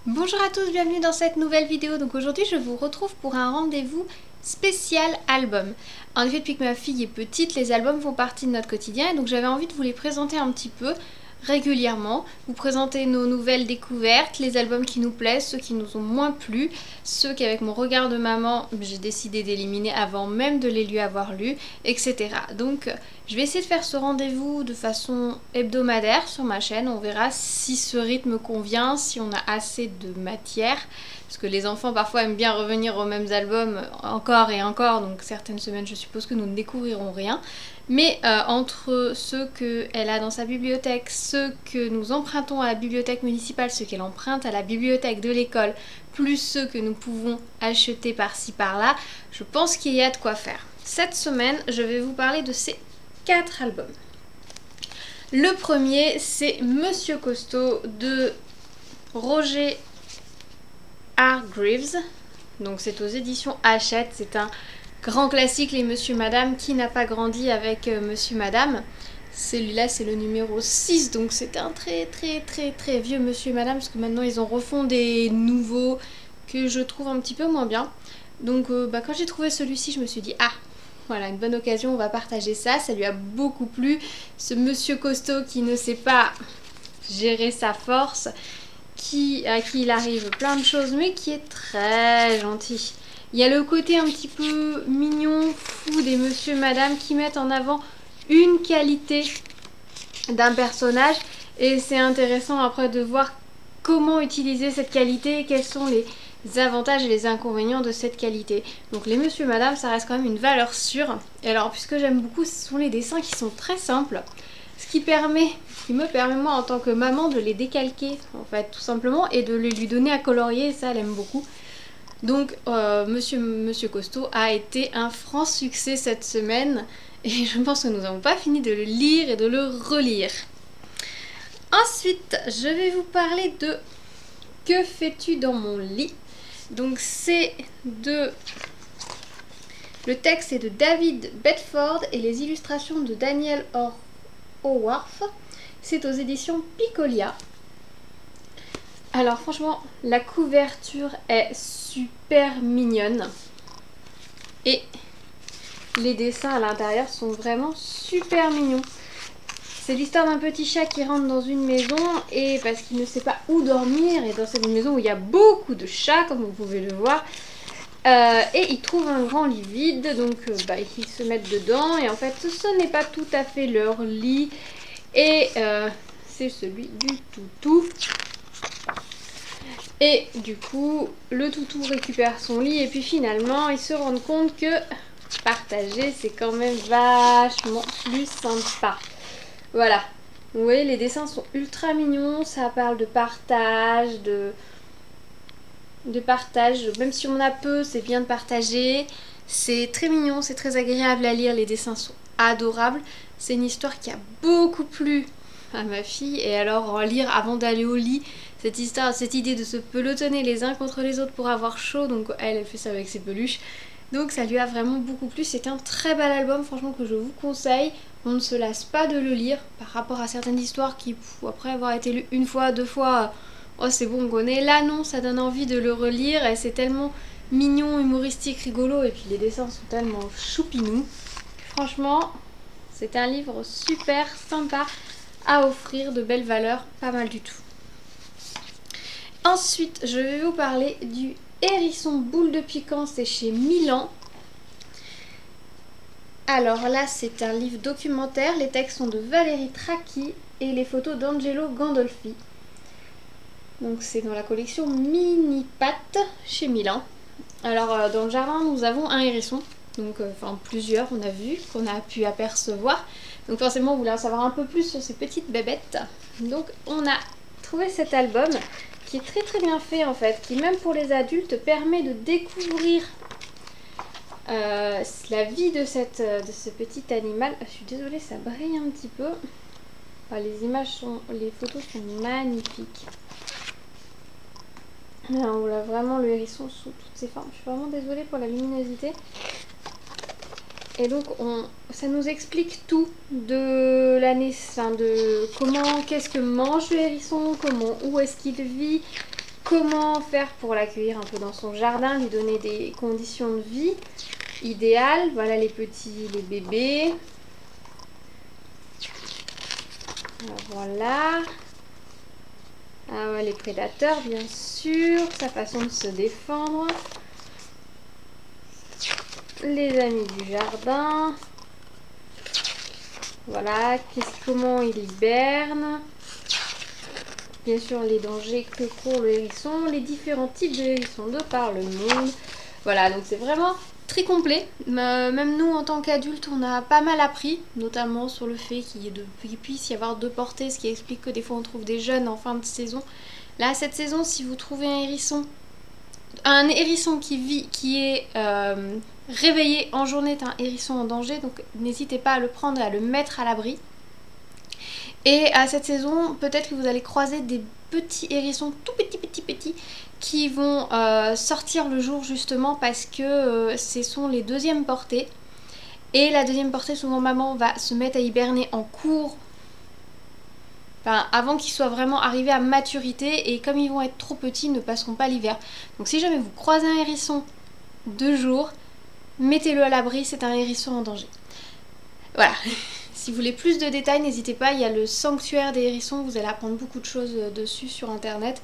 Bonjour à tous, bienvenue dans cette nouvelle vidéo. Donc aujourd'hui je vous retrouve pour un rendez-vous spécial album. En effet, depuis que ma fille est petite, les albums font partie de notre quotidien et donc j'avais envie de vous les présenter un petit peu régulièrement, vous présenter nos nouvelles découvertes, les albums qui nous plaisent, ceux qui nous ont moins plu, ceux qu'avec mon regard de maman j'ai décidé d'éliminer avant même de les lui avoir lus, etc. Donc je vais essayer de faire ce rendez-vous de façon hebdomadaire sur ma chaîne, on verra si ce rythme convient, si on a assez de matière, parce que les enfants parfois aiment bien revenir aux mêmes albums encore et encore, donc certaines semaines je suppose que nous ne découvrirons rien. Mais entre ceux qu'elle a dans sa bibliothèque, ceux que nous empruntons à la bibliothèque municipale, ceux qu'elle emprunte à la bibliothèque de l'école, plus ceux que nous pouvons acheter par-ci par-là, je pense qu'il y a de quoi faire. Cette semaine, je vais vous parler de ces 4 albums. Le premier, c'est Monsieur Costaud de Roger Hargreaves. Donc c'est aux éditions Hachette, c'est un grand classique, les Monsieur Madame, qui n'a pas grandi avec Monsieur Madame. Celui-là c'est le numéro 6, donc c'est un très vieux Monsieur Madame, parce que maintenant ils ont refont des nouveaux que je trouve un petit peu moins bien. Donc quand j'ai trouvé celui-ci, je me suis dit ah, voilà une bonne occasion, on va partager ça. Ça lui a beaucoup plu, ce Monsieur Costaud qui ne sait pas gérer sa force, à qui il arrive plein de choses, mais qui est très gentil. Il y a le côté un petit peu mignon, fou des Monsieur Madame qui mettent en avant une qualité d'un personnage, et c'est intéressant après de voir comment utiliser cette qualité et quels sont les avantages et les inconvénients de cette qualité. Donc les Monsieur Madame, ça reste quand même une valeur sûre. Et alors, puisque j'aime beaucoup, ce sont les dessins qui sont très simples, ce qui me permet moi en tant que maman de les décalquer en fait tout simplement et de les lui donner à colorier, et ça elle aime beaucoup. Donc Monsieur Costaud a été un franc succès cette semaine et je pense que nous n'avons pas fini de le lire et de le relire. Ensuite, je vais vous parler de Que fais-tu dans mon lit? Donc c'est de... Le texte est de David Bedford et les illustrations de Daniel Howarth. C'est aux éditions Picolia. Alors franchement, la couverture est super mignonne. Et les dessins à l'intérieur sont vraiment super mignons. C'est l'histoire d'un petit chat qui rentre dans une maison et parce qu'il ne sait pas où dormir, et dans cette maison où il y a beaucoup de chats comme vous pouvez le voir, et il trouve un grand lit vide, donc ils se mettent dedans et en fait ce n'est pas tout à fait leur lit et c'est celui du toutou. Et du coup le toutou récupère son lit et puis finalement ils se rendent compte que partager c'est quand même vachement plus sympa. Voilà, vous voyez les dessins sont ultra mignons, ça parle de partage, de partage, même si on a peu, c'est bien de partager. C'est très mignon, c'est très agréable à lire, les dessins sont adorables. C'est une histoire qui a beaucoup plu à ma fille, et alors en lire avant d'aller au lit, cette histoire, cette idée de se pelotonner les uns contre les autres pour avoir chaud, donc elle fait ça avec ses peluches. Donc ça lui a vraiment beaucoup plu, c'est un très bel album franchement que je vous conseille. On ne se lasse pas de le lire par rapport à certaines histoires qui, après avoir été lues une fois, 2 fois, oh c'est bon on connaît. Là non, ça donne envie de le relire et c'est tellement mignon, humoristique, rigolo, et puis les dessins sont tellement choupinous. Franchement, c'est un livre super sympa à offrir, de belles valeurs, pas mal du tout. Ensuite, je vais vous parler du Hérisson boule de piquant, c'est chez Milan. Alors là, c'est un livre documentaire, les textes sont de Valérie Tracchi et les photos d'Angelo Gandolfi. Donc c'est dans la collection Mini Pat chez Milan. Alors dans le jardin, nous avons un hérisson, donc plusieurs, on a vu, qu'on a pu apercevoir. Donc forcément, on voulait en savoir un peu plus sur ces petites bébêtes. Donc on a trouvé cet album qui est très bien fait en fait, qui même pour les adultes permet de découvrir la vie de ce petit animal. Je suis désolée, ça brille un petit peu. Les photos sont magnifiques. Là, on voit vraiment le hérisson sous toutes ses formes. Je suis vraiment désolée pour la luminosité. Et donc ça nous explique tout de la naissance, de comment, qu'est-ce que mange le hérisson, où est-ce qu'il vit, comment faire pour l'accueillir un peu dans son jardin, lui donner des conditions de vie idéales. Voilà les bébés. Voilà. Ah ouais, les prédateurs bien sûr, sa façon de se défendre. Les amis du jardin. Voilà, comment il hiberne. Bien sûr les dangers que court le hérisson, les différents types de hérissons de par le monde. Voilà, donc c'est vraiment très complet. Même nous en tant qu'adultes, on a pas mal appris, notamment sur le fait qu'il puisse y avoir 2 portées, ce qui explique que des fois on trouve des jeunes en fin de saison. Là, cette saison, si vous trouvez un hérisson qui est réveillé en journée est un hérisson en danger, donc n'hésitez pas à le prendre et à le mettre à l'abri. Et à cette saison, peut-être que vous allez croiser des petits hérissons tout petits qui vont sortir le jour justement parce que ce sont les 2e portées. Et la 2e portée, souvent maman va se mettre à hiberner en cours, avant qu'ils soient vraiment arrivés à maturité, et comme ils vont être trop petits, ils ne passeront pas l'hiver. Donc si jamais vous croisez un hérisson de jour, mettez-le à l'abri, c'est un hérisson en danger. Voilà. Si vous voulez plus de détails, n'hésitez pas, il y a le sanctuaire des hérissons, vous allez apprendre beaucoup de choses dessus sur internet.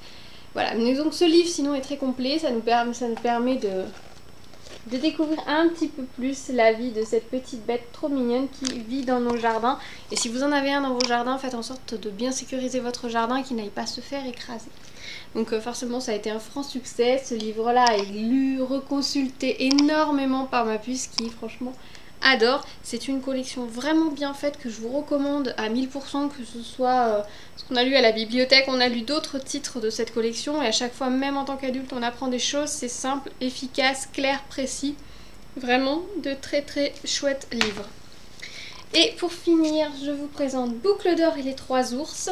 Voilà, mais donc ce livre sinon est très complet, ça nous permet de découvrir un petit peu plus la vie de cette petite bête trop mignonne qui vit dans nos jardins. Et si vous en avez un dans vos jardins, faites en sorte de bien sécuriser votre jardin et qu'il n'aille pas se faire écraser. Donc forcément ça a été un franc succès, ce livre-là est lu, reconsulté énormément par ma puce qui franchement adore. C'est une collection vraiment bien faite que je vous recommande à 1000%, que ce soit ce qu'on a lu à la bibliothèque, on a lu d'autres titres de cette collection et à chaque fois, même en tant qu'adulte, on apprend des choses. C'est simple, efficace, clair, précis. Vraiment de très chouettes livres. Et pour finir, je vous présente Boucle d'or et les 3 ours,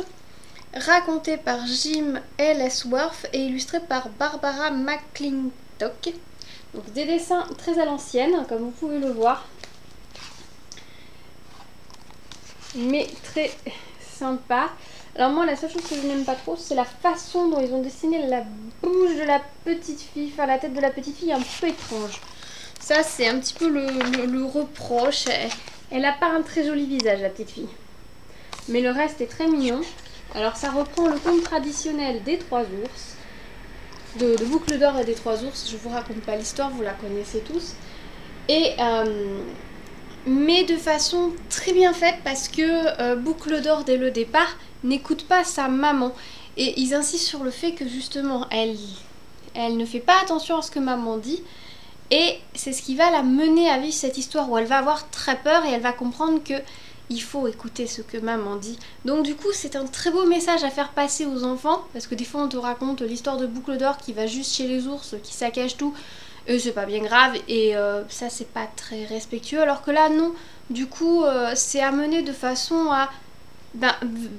raconté par Jim Ellsworth et illustré par Barbara McClintock. Donc des dessins très à l'ancienne, comme vous pouvez le voir, mais très sympa. Alors moi, la seule chose que je n'aime pas trop, c'est la façon dont ils ont dessiné la bouche de la petite fille, enfin la tête de la petite fille, un peu étrange. Ça, c'est un petit peu le reproche. Elle n'a pas un très joli visage, la petite fille. Mais le reste est très mignon. Alors ça reprend le conte traditionnel des 3 ours, de Boucle d'or et des 3 ours. Je vous raconte pas l'histoire, vous la connaissez tous. Et mais de façon très bien faite parce que Boucle d'or dès le départ n'écoute pas sa maman. Et ils insistent sur le fait que justement elle ne fait pas attention à ce que maman dit. Et c'est ce qui va la mener à vivre cette histoire où elle va avoir très peur et elle va comprendre que il faut écouter ce que maman dit. Donc du coup c'est un très beau message à faire passer aux enfants, parce que des fois on te raconte l'histoire de Boucle d'or qui va juste chez les ours, qui saccage tout, et c'est pas bien grave, et ça c'est pas très respectueux, alors que là non, du coup c'est amené de façon à...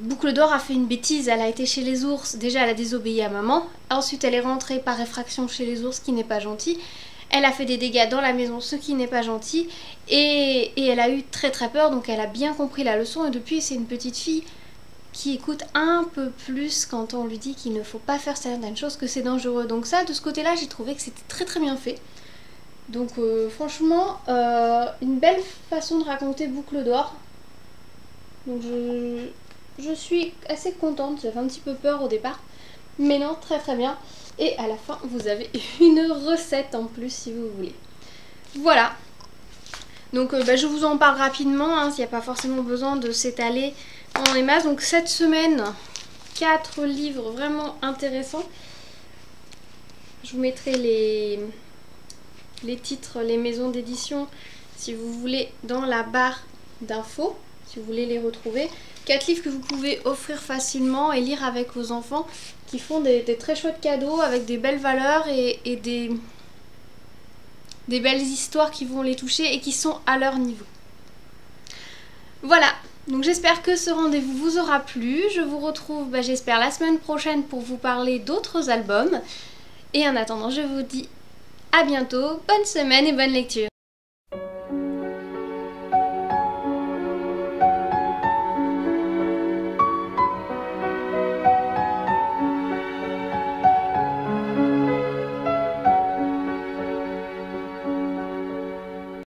Boucle d'or a fait une bêtise, elle a été chez les ours, déjà elle a désobéi à maman, ensuite elle est rentrée par effraction chez les ours, qui n'est pas gentil. Elle a fait des dégâts dans la maison, ce qui n'est pas gentil, et elle a eu très peur, donc elle a bien compris la leçon, et depuis c'est une petite fille qui écoute un peu plus quand on lui dit qu'il ne faut pas faire certaines choses, que c'est dangereux. Donc ça, de ce côté-là, j'ai trouvé que c'était très bien fait. Donc franchement, une belle façon de raconter Boucle d'or. Donc je suis assez contente, j'avais un petit peu peur au départ, mais non, très bien. Et à la fin, vous avez une recette en plus si vous voulez. Voilà. Donc je vous en parle rapidement, hein, s'il n'y a pas forcément besoin de s'étaler en les masses. Donc cette semaine, 4 livres vraiment intéressants. Je vous mettrai les titres, les maisons d'édition, si vous voulez, dans la barre d'infos, si vous voulez les retrouver. 4 livres que vous pouvez offrir facilement et lire avec vos enfants, qui font des très chouettes cadeaux avec des belles valeurs et des belles histoires qui vont les toucher et qui sont à leur niveau. Voilà, donc j'espère que ce rendez-vous vous aura plu. Je vous retrouve, j'espère, la semaine prochaine pour vous parler d'autres albums. Et en attendant, je vous dis à bientôt, bonne semaine et bonne lecture.